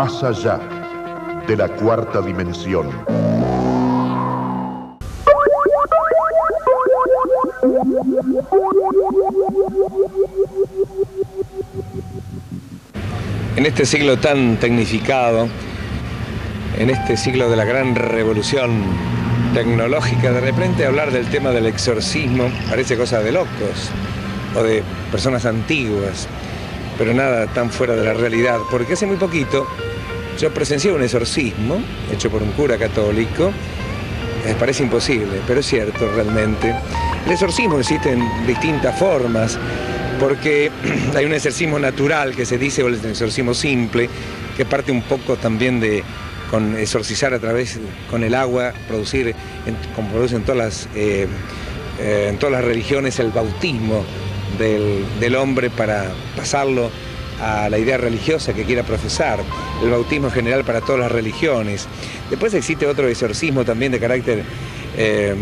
Más allá de la cuarta dimensión. En este siglo tan tecnificado, en este siglo de la gran revolución tecnológica, de repente hablar del tema del exorcismo parece cosa de locos o de personas antiguas, pero nada tan fuera de la realidad, porque hace muy poquito yo presencié un exorcismo hecho por un cura católico. Parece imposible, pero es cierto realmente. El exorcismo existe en distintas formas, porque hay un exorcismo natural que se dice, o el exorcismo simple, que parte un poco también de con exorcizar a través, con el agua, producir, como producen en todas las religiones, el bautismo del hombre para pasarlo a la idea religiosa que quiera profesar, el bautismo en general para todas las religiones. Después existe otro exorcismo también de carácter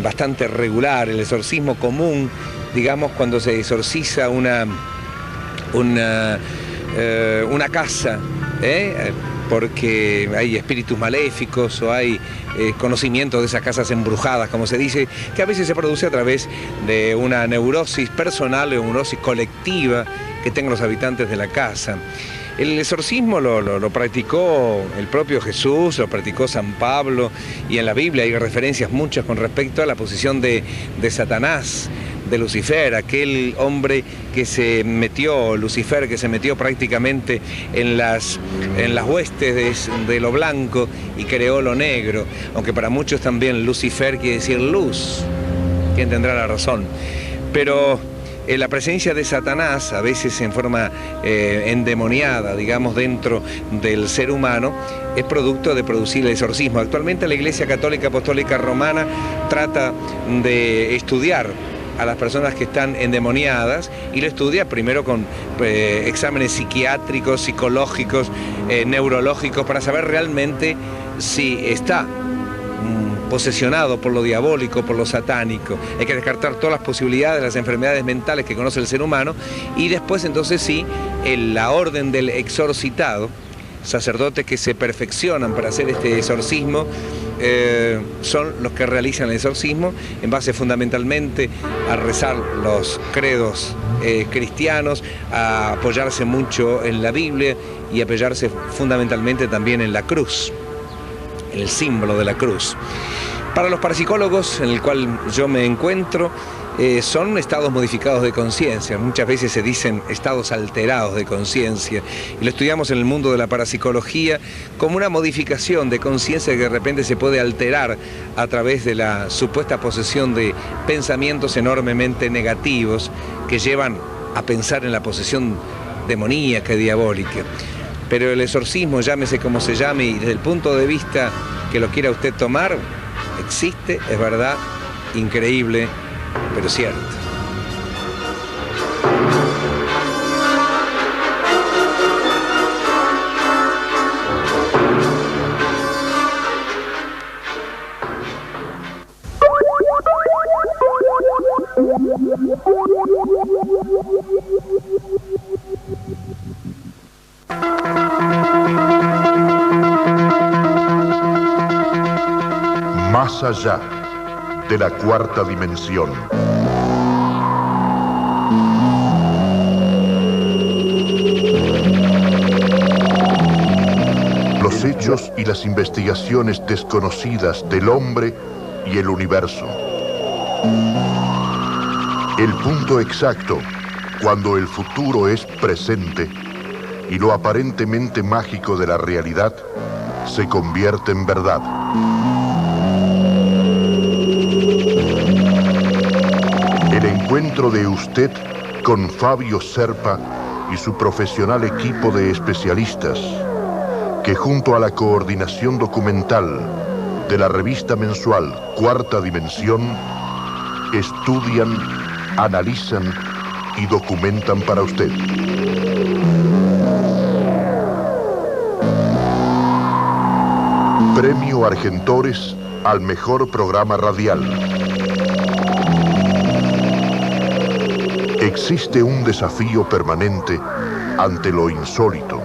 bastante regular, el exorcismo común, digamos, cuando se exorciza una casa, porque hay espíritus maléficos o hay conocimiento de esas casas embrujadas, como se dice, que a veces se produce a través de una neurosis personal o neurosis colectiva que tengan los habitantes de la casa. El exorcismo lo practicó el propio Jesús, lo practicó San Pablo, y en la Biblia hay referencias muchas con respecto a la posición de Satanás, de Lucifer, aquel hombre que se metió, Lucifer, que se metió prácticamente en las huestes de lo blanco y creó lo negro, aunque para muchos también Lucifer quiere decir luz, quien tendrá la razón. Pero la presencia de Satanás, a veces en forma endemoniada, digamos, dentro del ser humano, es producto de producir el exorcismo. Actualmente la Iglesia Católica Apostólica Romana trata de estudiar a las personas que están endemoniadas, y lo estudia primero con exámenes psiquiátricos, psicológicos, neurológicos, para saber realmente si está posesionado por lo diabólico, por lo satánico. Hay que descartar todas las posibilidades de las enfermedades mentales que conoce el ser humano, y después entonces sí, la orden del exorcitado, sacerdotes que se perfeccionan para hacer este exorcismo, son los que realizan el exorcismo en base fundamentalmente a rezar los credos cristianos, a apoyarse mucho en la Biblia y apoyarse fundamentalmente también en la cruz, el símbolo de la cruz. Para los parapsicólogos, en el cual yo me encuentro, son estados modificados de conciencia. Muchas veces se dicen estados alterados de conciencia, y lo estudiamos en el mundo de la parapsicología como una modificación de conciencia que de repente se puede alterar a través de la supuesta posesión de pensamientos enormemente negativos que llevan a pensar en la posesión demoníaca y diabólica. Pero el exorcismo, llámese como se llame, y desde el punto de vista que lo quiera usted tomar, existe, es verdad, increíble, pero cierto. Más allá de la cuarta dimensión. Los hechos y las investigaciones desconocidas del hombre y el universo. El punto exacto cuando el futuro es presente y lo aparentemente mágico de la realidad se convierte en verdad. El encuentro de usted con Fabio Serpa y su profesional equipo de especialistas, que junto a la coordinación documental de la revista mensual Cuarta Dimensión, estudian, analizan y documentan para usted. Premio Argentores al mejor programa radial. Existe un desafío permanente ante lo insólito.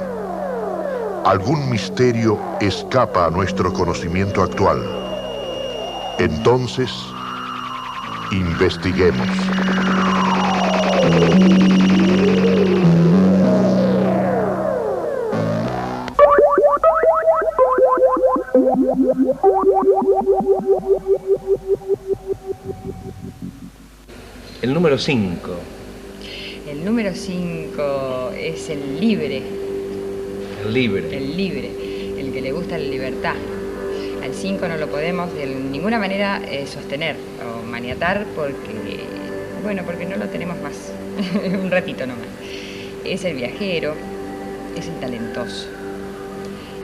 algún misterio escapa a nuestro conocimiento actual. Entonces, investiguemos. El número 5. El número 5 es el libre. El libre. El libre, el que le gusta la libertad. Al 5 no lo podemos de ninguna manera sostener o maniatar porque, bueno, porque no lo tenemos más, un ratito nomás. Es el viajero, es el talentoso,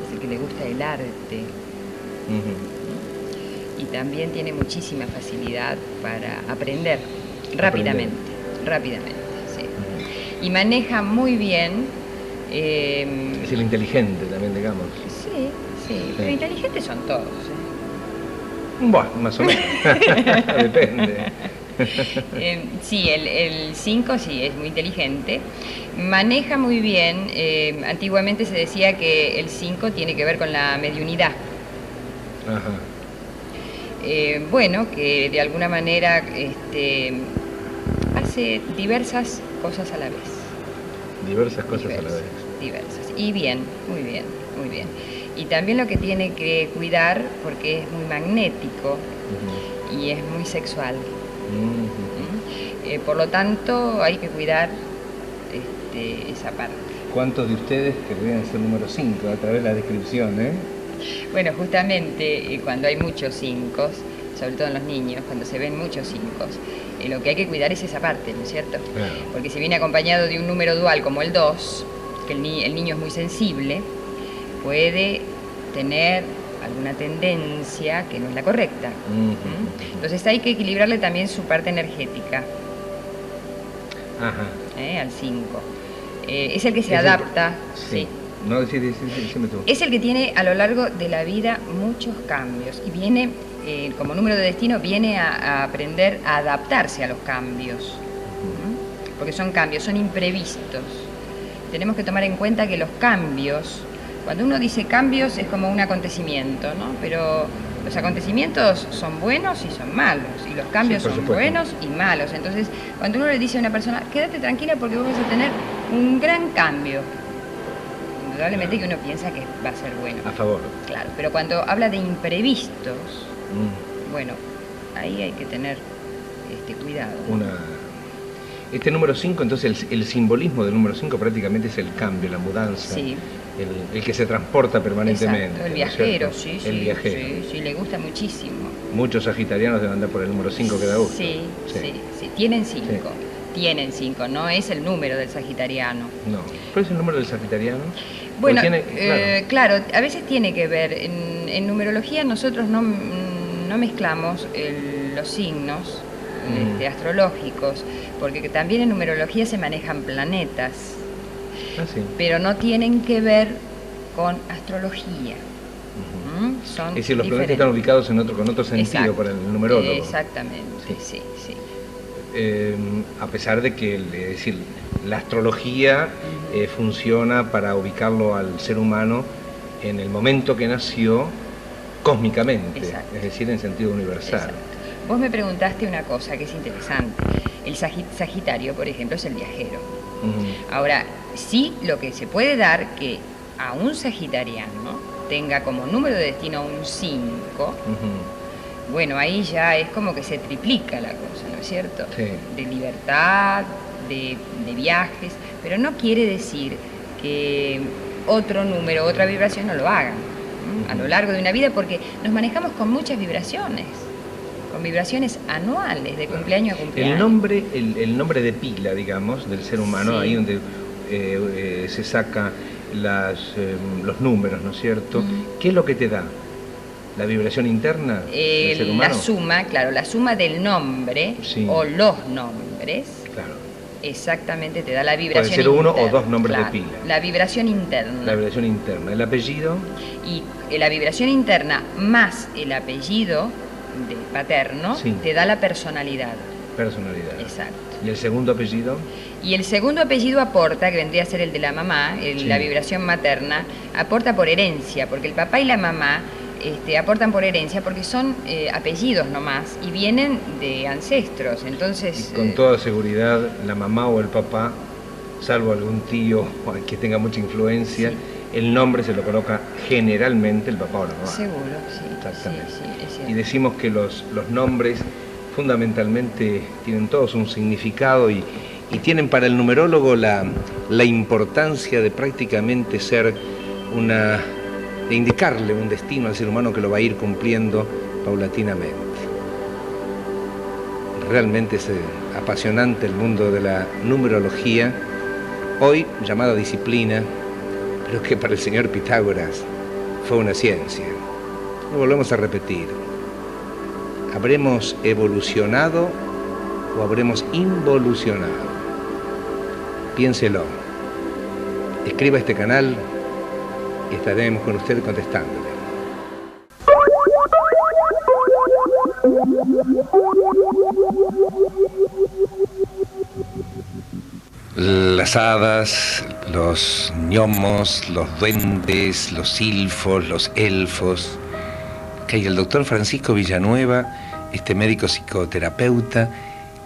es el que le gusta el arte. Y también tiene muchísima facilidad para aprender rápidamente, sí. Y maneja muy bien... es el inteligente también, digamos. Sí, pero inteligentes son todos. Bueno, más o menos. Depende. Sí, el 5 sí, es muy inteligente. Maneja muy bien. Antiguamente se decía que el 5 tiene que ver con la mediunidad. Ajá. Bueno, que de alguna manera hace diversas cosas a la vez. Diversas cosas a la vez. Diversas. Y bien, muy bien, muy bien. Y también lo que tiene que cuidar, porque es muy magnético y es muy sexual. Por lo tanto, hay que cuidar esa parte. ¿Cuántos de ustedes querrían ser número 5 a través de la descripción, Bueno, justamente cuando hay muchos 5, sobre todo en los niños, cuando se ven muchos 5, lo que hay que cuidar es esa parte, ¿no es cierto? Claro. Porque si viene acompañado de un número dual como el 2, que el niño es muy sensible, puede tener alguna tendencia que no es la correcta. Entonces hay que equilibrarle también su parte energética. Al 5. Es el que se adapta. Sí. No, sí, tú. Es el que tiene a lo largo de la vida muchos cambios y viene, como número de destino, viene a aprender a adaptarse a los cambios. Porque son cambios, son imprevistos. Tenemos que tomar en cuenta que los cambios, cuando uno dice cambios es como un acontecimiento, ¿no? Pero los acontecimientos son buenos y son malos, y los cambios son buenos y malos. Entonces, cuando uno le dice a una persona, quédate tranquila porque vos vas a tener un gran cambio, indudablemente que uno piensa que va a ser bueno. A favor. Claro, pero cuando habla de imprevistos, bueno, ahí hay que tener cuidado. Este número 5, entonces el simbolismo del número 5 prácticamente es el cambio, la mudanza, sí. el que se transporta permanentemente. Exacto, el viajero, ¿no? Sí, el viajero. Sí, le gusta muchísimo. Muchos sagitarianos deben andar por el número 5 que da gusto. Sí, tienen 5. Sí. Tienen 5, no es el número del sagitariano. No. ¿Cuál es el número del sagitariano? Bueno, claro, a veces tiene que ver. En numerología nosotros no mezclamos los signos astrológicos, porque también en numerología se manejan planetas, pero no tienen que ver con astrología. Son es decir, los planetas están ubicados con otro sentido para el numerólogo. Exactamente, sí. A pesar de que la astrología funciona para ubicarlo al ser humano en el momento que nació cósmicamente, es decir, en sentido universal. Exacto. Vos me preguntaste una cosa que es interesante. El Sagitario, por ejemplo, es el viajero. Ahora, sí, lo que se puede dar que a un sagitariano tenga como número de destino un 5, bueno, ahí ya es como que se triplica la cosa, ¿no es cierto? Sí. De libertad, de viajes, pero no quiere decir que otro número, otra vibración no lo hagan a lo largo de una vida, porque nos manejamos con muchas vibraciones, con vibraciones anuales, de cumpleaños a cumpleaños. El nombre de pila, digamos, del ser humano, ahí donde se saca los números, ¿no es cierto? ¿Qué es lo que te da? ¿La vibración interna del ser humano? La suma del nombre o los nombres. Claro. Exactamente, te da la vibración interna. Puede ser interna, uno o dos nombres de pila. La vibración interna. La vibración interna. ¿El apellido? Y la vibración interna más el apellido paterno te da la personalidad. Personalidad. Exacto. ¿Y el segundo apellido? Y el segundo apellido aporta, que vendría a ser el de la mamá, Sí. la vibración materna, aporta por herencia, porque el papá y la mamá aportan por herencia porque son apellidos nomás y vienen de ancestros. Entonces, Y con toda seguridad, la mamá o el papá, salvo algún tío que tenga mucha influencia, Sí. el nombre se lo coloca generalmente el papá o la mamá. seguro, sí. Exactamente. Sí, es cierto. Y decimos que los nombres fundamentalmente tienen todos un significado y tienen para el numerólogo la importancia de prácticamente ser de indicarle un destino al ser humano que lo va a ir cumpliendo paulatinamente. Realmente es apasionante el mundo de la numerología, hoy llamada disciplina, pero que para el señor Pitágoras fue una ciencia. Lo volvemos a repetir. ¿Habremos evolucionado o habremos involucionado? Piénselo. Escriba a este canal y estaremos con usted contestándole. Las hadas, los gnomos, los duendes, los silfos, los elfos. Que hay el doctor Francisco Villanueva, este médico psicoterapeuta,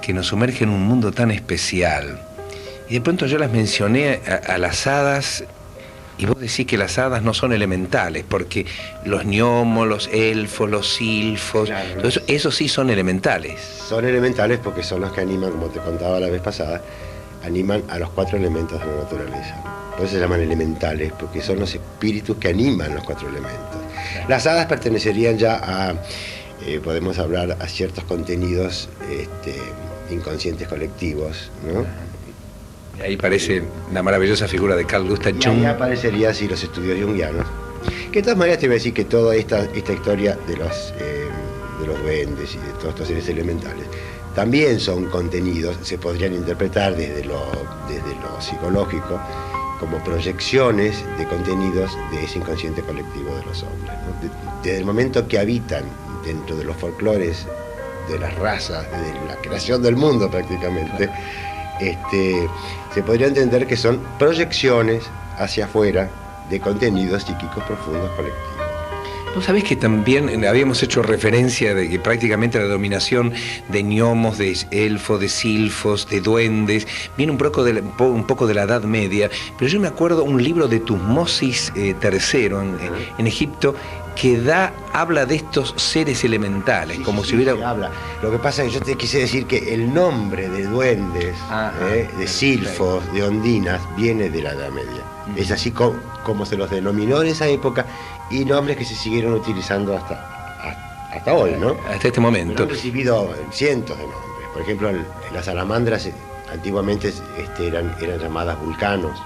que nos sumerge en un mundo tan especial. Y de pronto yo las mencioné a las hadas, y vos decís que las hadas no son elementales, porque los gnomos, los elfos, los silfos, Claro, todo eso, esos sí son elementales. Son elementales porque son los que animan, como te contaba la vez pasada, animan a los 4 elementos de la naturaleza. Por eso se llaman elementales, porque son los espíritus que animan los 4 elementos. Las hadas pertenecerían ya a, podemos hablar, a ciertos contenidos inconscientes colectivos, ¿no? Y ahí aparece la maravillosa figura de Carl Gustav Y Jung. ahí aparecería así los estudios junguianos. Que de todas maneras te voy a decir que toda esta historia de los duendes y de todos estos seres elementales también son contenidos, se podrían interpretar desde lo psicológico como proyecciones de contenidos de ese inconsciente colectivo de los hombres, ¿no? Desde el momento que habitan dentro de los folclores de las razas, de la creación del mundo prácticamente, se podría entender que son proyecciones hacia afuera de contenidos psíquicos profundos colectivos. Vos sabés que también habíamos hecho referencia de que prácticamente la dominación de gnomos, de elfos, de silfos, de duendes, viene un poco de la Edad Media, pero yo me acuerdo un libro de Tutmosis III en Egipto que habla de estos seres elementales, como si hubiera... Se habla. Lo que pasa es que yo te quise decir que el nombre de duendes, de silfos, de ondinas, viene de la Edad Media. Es así como se los denominó en esa época y nombres que se siguieron utilizando hasta hoy, ¿no? Hasta este momento. Han recibido cientos de nombres. Por ejemplo, las salamandras antiguamente eran llamadas vulcanos,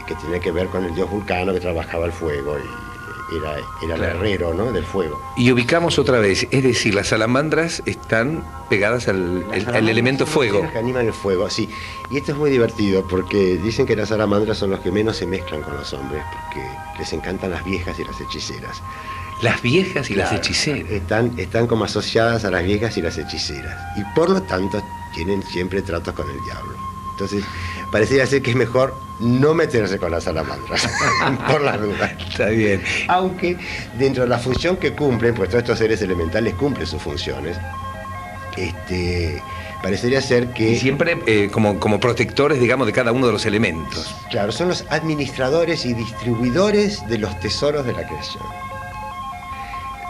que tenía que ver con el dios Vulcano que trabajaba el fuego y era el herrero, ¿no?, del fuego. Y ubicamos otra vez, es decir, las salamandras están pegadas al elemento fuego. Los que animan el fuego, sí. Y esto es muy divertido porque dicen que las salamandras son los que menos se mezclan con los hombres porque les encantan las viejas y las hechiceras. Las viejas y Claro, las hechiceras. Están como asociadas a las viejas y las hechiceras. Y por lo tanto tienen siempre tratos con el diablo. Entonces, parecería ser que es mejor no meterse con las salamandras, por las dudas. Está bien. Aunque dentro de la función que cumplen, pues todos estos seres elementales cumplen sus funciones, parecería ser que... Y siempre como protectores, digamos, de cada uno de los elementos. Claro, son los administradores y distribuidores de los tesoros de la creación.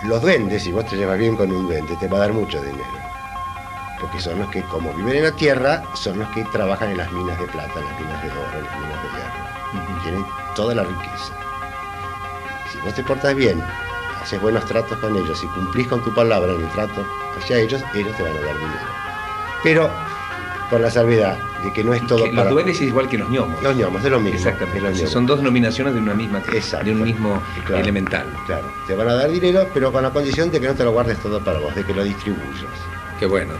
Los duendes, si vos te llevas bien con un duende, te va a dar mucho dinero. Porque son los que, como viven en la tierra, son los que trabajan en las minas de plata, en las minas de oro, en las minas de hierro. Tienen toda la riqueza. Si vos te portas bien, haces buenos tratos con ellos y cumplís con tu palabra en el trato hacia ellos te van a dar dinero. Pero con la salvedad de que no es todo Los duendes es igual que los gnomos. Los gnomos, es lo mismo. Exactamente. Los gnomos. Son dos denominaciones de una misma, Exacto. de un mismo Claro, elemental. Claro, te van a dar dinero, pero con la condición de que no te lo guardes todo para vos, de que lo distribuyas. Qué bueno.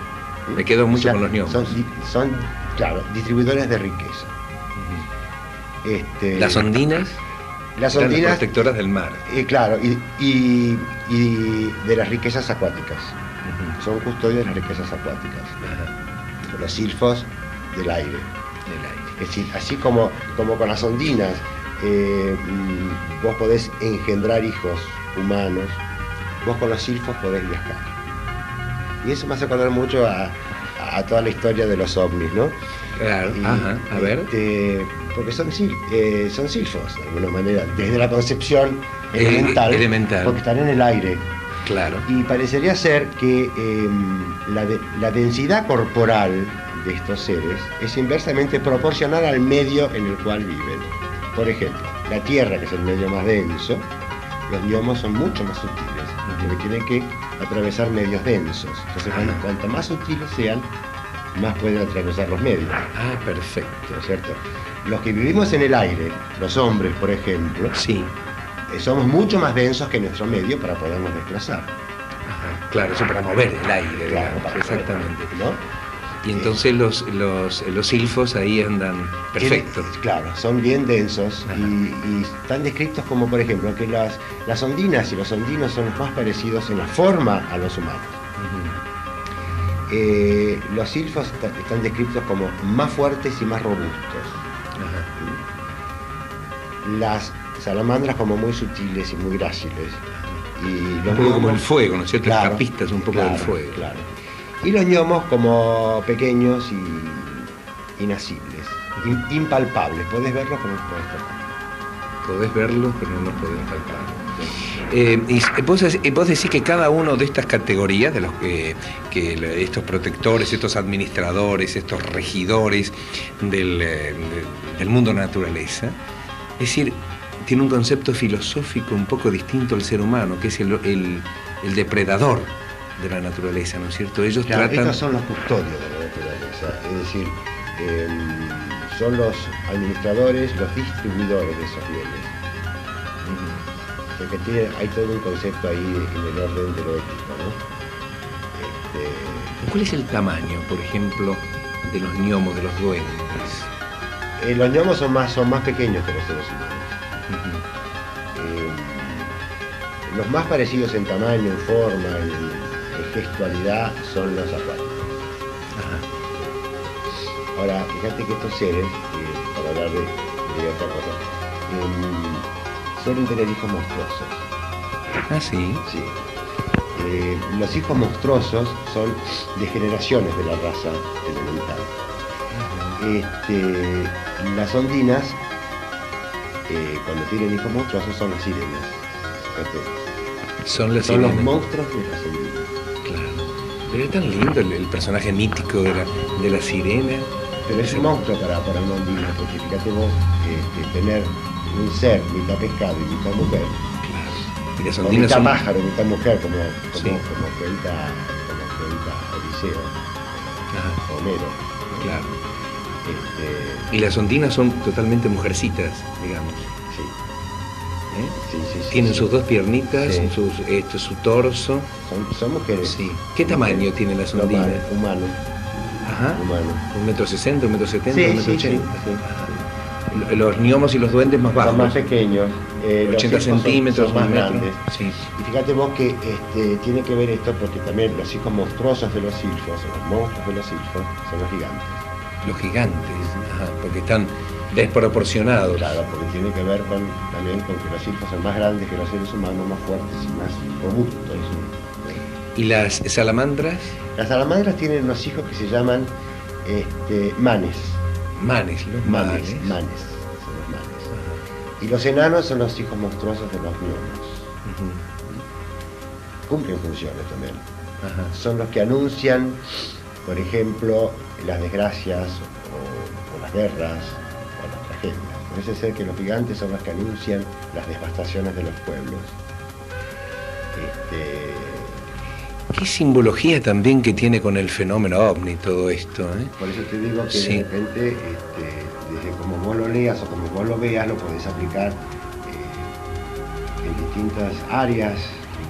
Me quedo mucho O sea, con los gnomos. Son, claro, distribuidores de riqueza. Las ondinas. Las eran ondinas, las protectoras del mar. claro, y de las riquezas acuáticas. Son custodios de las riquezas acuáticas. Los silfos del aire. Es decir, así como con las ondinas, vos podés engendrar hijos humanos, vos con los silfos podés viajar. Y eso me hace acordar mucho a toda la historia de los ovnis, ¿no? Claro, Y, a ver. Porque son silfos, de alguna manera, desde la concepción elemental, porque están en el aire. Claro. Y parecería ser que la densidad corporal de estos seres es inversamente proporcional al medio en el cual viven. Por ejemplo, la Tierra, que es el medio más denso, los gnomos son mucho más sutiles, porque tienen que atravesar medios densos. Entonces, cuanto más sutiles sean, más pueden atravesar los medios. Ah, perfecto. ¿No es cierto? Los que vivimos en el aire, los hombres, por ejemplo, Sí. Somos mucho más densos que nuestro medio para podernos desplazar. Ajá, claro, eso para mover el aire, Claro, digamos, para exactamente. ¿No? Y entonces los silfos ahí andan perfecto. Claro, son bien densos y están descritos como, por ejemplo, que las ondinas y los ondinos son los más parecidos en la forma a los humanos. Los silfos están descritos como más fuertes y más robustos. Las salamandras como muy sutiles y muy gráciles. Y los Un poco como gnomos, el fuego, ¿no es cierto? claro, Escapistas un poco claro, del fuego. Claro. Y los gnomos como pequeños y inasibles, impalpables. Podés verlos pero no podés tocar. Podés verlos, pero no los podés palpar. Y vos decís que cada uno de estas categorías, de los que estos protectores, estos administradores, estos regidores del mundo naturaleza, es decir, tiene un concepto filosófico un poco distinto al ser humano, que es el depredador de la naturaleza, ¿no es cierto? Ellos Claro, tratan... estos son los custodios de la naturaleza, es decir, son los administradores, los distribuidores de esos bienes. Porque hay todo un concepto ahí en el orden de lo ético, ¿no? ¿Cuál es el tamaño, por ejemplo, de los gnomos, de los duendes? Los gnomos son más pequeños que los seres humanos. Los más parecidos en tamaño, en forma, en gestualidad son los acuáticos. Ahora, fíjate que estos seres, para hablar de otra cosa, suelen tener hijos monstruosos. Ah, sí. Sí. Los hijos monstruosos son degeneraciones de la raza elemental. Las ondinas, cuando tienen hijos monstruosos, son las sirenas. Fíjate. Son las Son sirenas. los monstruos de las ondinas. Claro. Pero es tan lindo el personaje mítico de la sirena. Pero es un monstruo para una ondina, porque fíjate vos, tener un ser mitad pescado y mitad mujer, Y las o ondinas mitad son... pájaro, mitad mujer, como Sí. cuenta Odiseo, Ajá, Homero. claro. Este, Y las ondinas son totalmente mujercitas, digamos. sí, ¿Eh? sí. Tienen sus dos piernitas, Sí. su torso. Son mujeres. Sí. ¿Qué tamaño tienen las Normal, ondinas? humano. Ajá. 1,60 ¿1,60 m, 1,70 m, Sí, 1,80 sí, m? sí. Los gnomos y los duendes más bajos. Son más pequeños. Los 80 hijos centímetros, son más un metro. grandes. Sí. Y fíjate vos que tiene que ver esto porque también los hijos monstruosos de los silfos, o los monstruos de los silfos, son los gigantes. Los gigantes, ajá, porque están desproporcionados. Claro, porque tiene que ver también con que los silfos son más grandes que los seres humanos, más fuertes y más robustos. ¿Y las salamandras? Las salamandras tienen unos hijos que se llaman manes. Manes, los manes. Manes, son los manes. Y los enanos son los hijos monstruosos de los gnomos. Cumplen funciones también. Ajá. Son los que anuncian, por ejemplo, las desgracias o las guerras o las tragedias. Parece ser que los gigantes son los que anuncian las devastaciones de los pueblos. Qué simbología también que tiene con el fenómeno ovni todo esto, ¿eh? Por eso te digo que Sí. de repente, desde como vos lo leas o como vos lo veas, lo podés aplicar en distintas áreas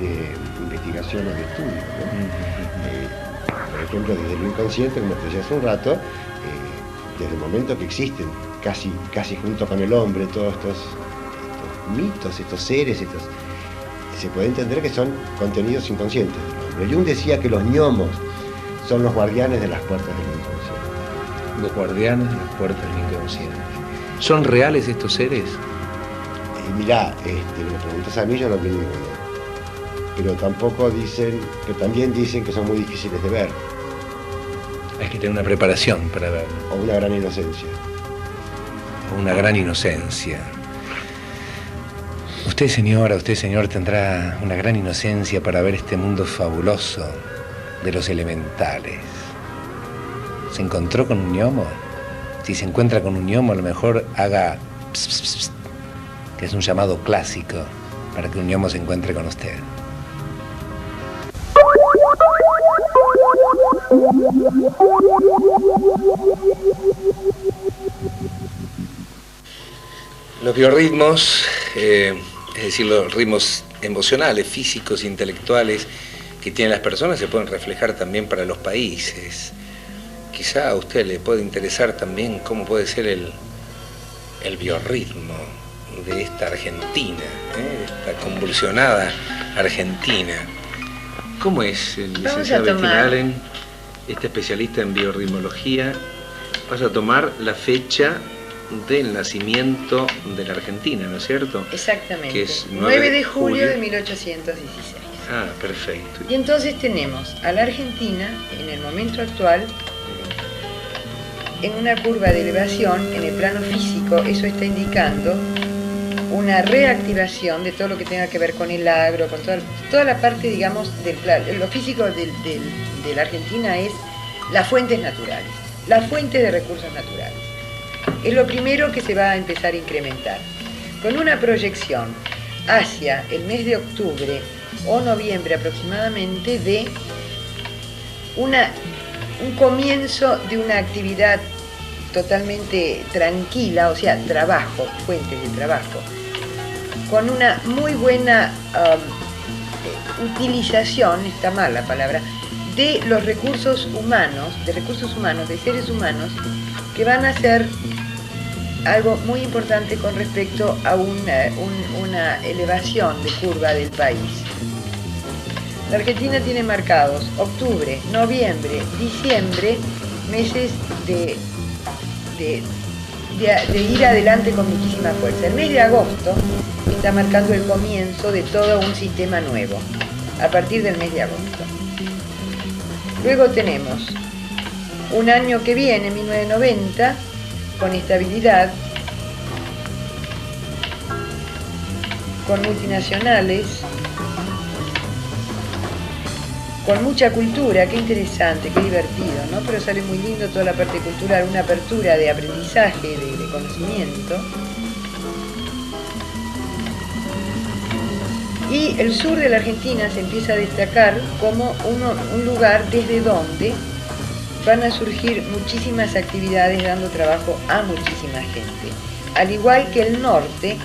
de investigación o de estudio, ¿no? Por ejemplo, desde el inconsciente, como te decía hace un rato, desde el momento que existen, casi junto con el hombre, todos estos mitos, estos seres, se puede entender que son contenidos inconscientes del hombre. Pero Jung decía que los gnomos son los guardianes de las puertas del inconsciente. Los guardianes de las puertas del inconsciente. ¿Son reales estos seres? Mirá, me preguntas a mí, yo no vi ninguno. Pero tampoco dicen, que también dicen que son muy difíciles de ver. Hay que tener una preparación para verlo. O una gran inocencia. Una gran inocencia. Usted, señor, tendrá una gran inocencia para ver este mundo fabuloso de los elementales. ¿Se encontró con un gnomo? Si se encuentra con un gnomo, a lo mejor haga pss, pss, pss, que es un llamado clásico para que un gnomo se encuentre con usted. Los biorritmos, es decir, los ritmos emocionales, físicos, intelectuales que tienen las personas se pueden reflejar también para los países. Quizá a usted le puede interesar también cómo puede ser el biorritmo de esta Argentina, esta convulsionada Argentina. ¿Cómo es el licenciado Bettina Allen, este especialista en biorritmología? Vas a tomar la fecha del nacimiento de la Argentina, ¿no es cierto? Exactamente. Que es 9 de julio de 1816. Ah, perfecto. Y entonces tenemos a la Argentina, en el momento actual, en una curva de elevación, en el plano físico. Eso está indicando una reactivación de todo lo que tenga que ver con el agro, con toda la parte, digamos, lo físico de la Argentina es las fuentes naturales, las fuentes de recursos naturales. Es lo primero que se va a empezar a incrementar, con una proyección hacia el mes de octubre o noviembre aproximadamente de un comienzo de una actividad totalmente tranquila, o sea, trabajo, fuentes de trabajo, con una muy buena utilización, está mal la palabra, de los recursos humanos, de seres humanos, que van a ser algo muy importante con respecto a una elevación de curva del país. La Argentina tiene marcados octubre, noviembre, diciembre, meses de ir adelante con muchísima fuerza. El mes de agosto está marcando el comienzo de todo un sistema nuevo, a partir del mes de agosto. Luego tenemos un año que viene, 1990, con estabilidad, con multinacionales, con mucha cultura. Qué interesante, qué divertido, ¿no? Pero sale muy lindo toda la parte cultural, una apertura de aprendizaje, de conocimiento. Y el sur de la Argentina se empieza a destacar como un lugar desde donde van a surgir muchísimas actividades dando trabajo a muchísima gente. Al igual que el norte,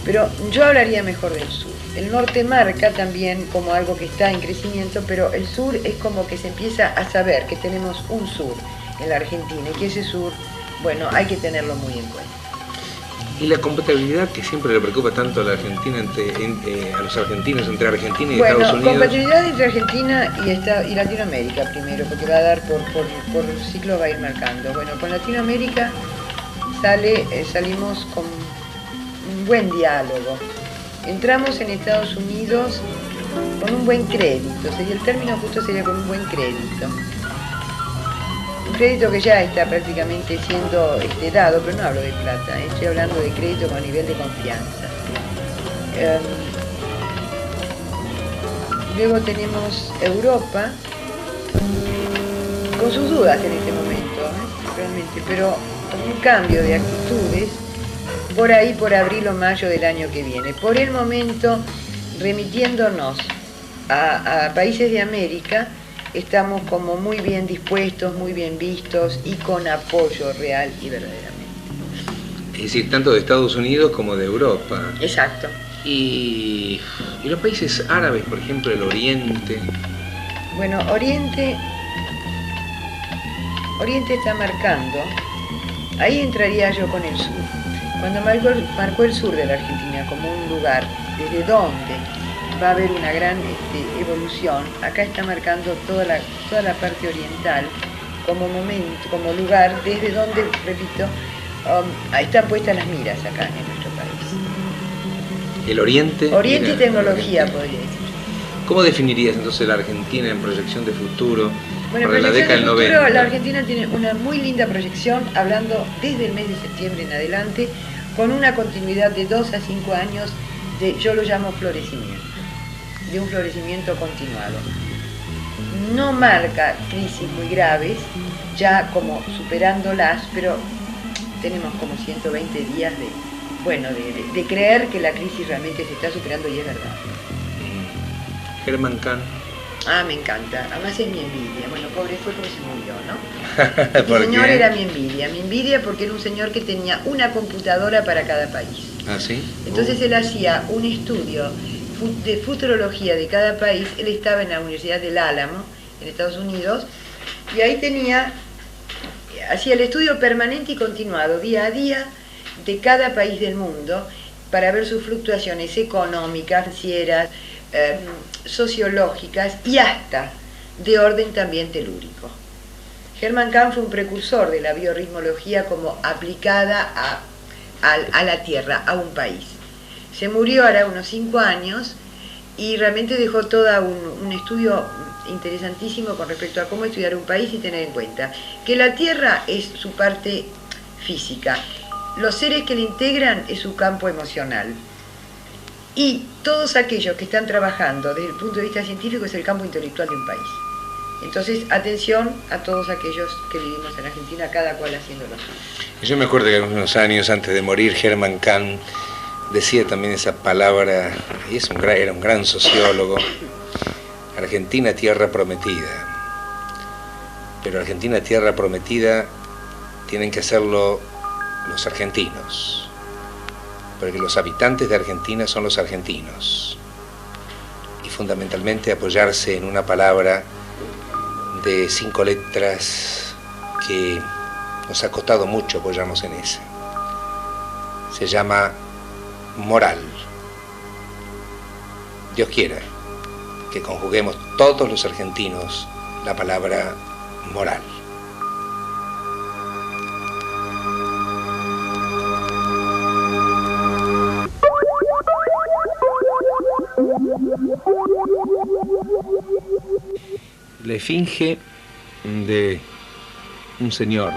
pero yo hablaría mejor del sur. El norte marca también como algo que está en crecimiento, pero el sur es como que se empieza a saber que tenemos un sur en la Argentina y que ese sur, bueno, hay que tenerlo muy en cuenta. Y la compatibilidad que siempre le preocupa tanto a la Argentina a los argentinos entre Argentina y Estados Unidos. Bueno, compatibilidad entre Argentina y Latinoamérica primero, porque va a dar por ciclo, va a ir marcando. Bueno, con Latinoamérica salimos con un buen diálogo. Entramos en Estados Unidos con un buen crédito, el término justo sería con un buen crédito. Un crédito que ya está prácticamente siendo dado, pero no hablo de plata, estoy hablando de crédito con nivel de confianza. Luego tenemos Europa, con sus dudas en este momento, realmente, pero con un cambio de actitudes, por ahí por abril o mayo del año que viene. Por el momento, remitiéndonos a países de América, estamos como muy bien dispuestos, muy bien vistos y con apoyo real y verdaderamente. Es decir, tanto de Estados Unidos como de Europa. Exacto. Y los países árabes, por ejemplo, el Oriente. Bueno, Oriente está marcando, ahí entraría yo con el sur. Cuando marcó el sur de la Argentina como un lugar desde donde va a haber una gran evolución. Acá está marcando toda la parte oriental como momento, como lugar desde donde, repito, están puestas las miras acá en nuestro país. El Oriente. Oriente y tecnología, podría decir. ¿Cómo definirías entonces la Argentina en proyección de futuro? Bueno, para la década del futuro, 90. la Argentina tiene una muy linda proyección, hablando desde el mes de septiembre en adelante, con una continuidad de 2 a 5 años yo lo llamo florecimiento, de un florecimiento continuado. No marca crisis muy graves, ya como superándolas, pero tenemos como 120 días de creer que la crisis realmente se está superando, y es verdad. Herman Kahn. Ah, me encanta. Además es mi envidia. Bueno, pobre fue porque se murió, ¿no? ¿Por Mi señor qué? era mi envidia. Mi envidia porque era un señor que tenía una computadora para cada país. ¿Ah, sí? Entonces él hacía un estudio de futurología de cada país. Él estaba en la Universidad del Álamo, en Estados Unidos, y ahí hacía el estudio permanente y continuado, día a día, de cada país del mundo, para ver sus fluctuaciones económicas, financieras, sociológicas y hasta de orden también telúrico. Herman Kahn fue un precursor de la biorritmología como aplicada a la Tierra, a un país. Se murió hará unos 5 años y realmente dejó todo un estudio interesantísimo con respecto a cómo estudiar un país y tener en cuenta que la Tierra es su parte física, los seres que la integran es su campo emocional, y todos aquellos que están trabajando desde el punto de vista científico es el campo intelectual de un país. Entonces, atención a todos aquellos que vivimos en Argentina, cada cual haciendo lo suyo. Yo me acuerdo que unos años antes de morir, Herman Kahn decía también esa palabra, y era un gran sociólogo: Argentina, tierra prometida. Pero Argentina, tierra prometida, tienen que hacerlo los argentinos, porque los habitantes de Argentina son los argentinos, y fundamentalmente apoyarse en una palabra de 5 letras que nos ha costado mucho apoyarnos en esa. Se llama moral. Dios quiera que conjuguemos todos los argentinos la palabra moral. La esfinge de un señor,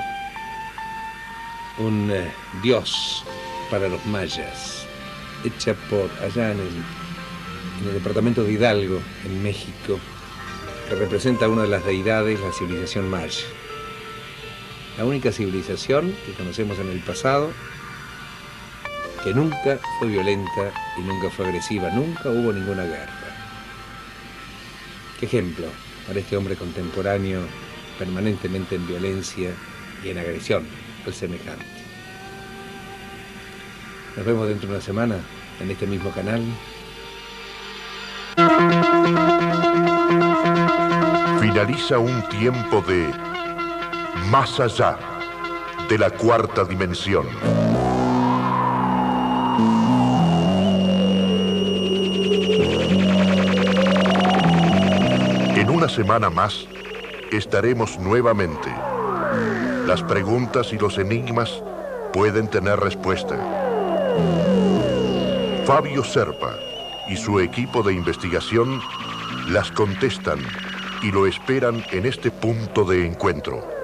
un dios para los mayas, hecha por allá en el departamento de Hidalgo, en México, que representa a una de las deidades, la civilización maya. La única civilización que conocemos en el pasado que nunca fue violenta y nunca fue agresiva, nunca hubo ninguna guerra. ¿Qué ejemplo para este hombre contemporáneo permanentemente en violencia y en agresión al semejante? Nos vemos dentro de una semana en este mismo canal. Finaliza un tiempo de Más allá de la cuarta dimensión. En una semana más estaremos nuevamente. Las preguntas y los enigmas pueden tener respuesta. Fabio Serpa y su equipo de investigación las contestan y lo esperan en este punto de encuentro.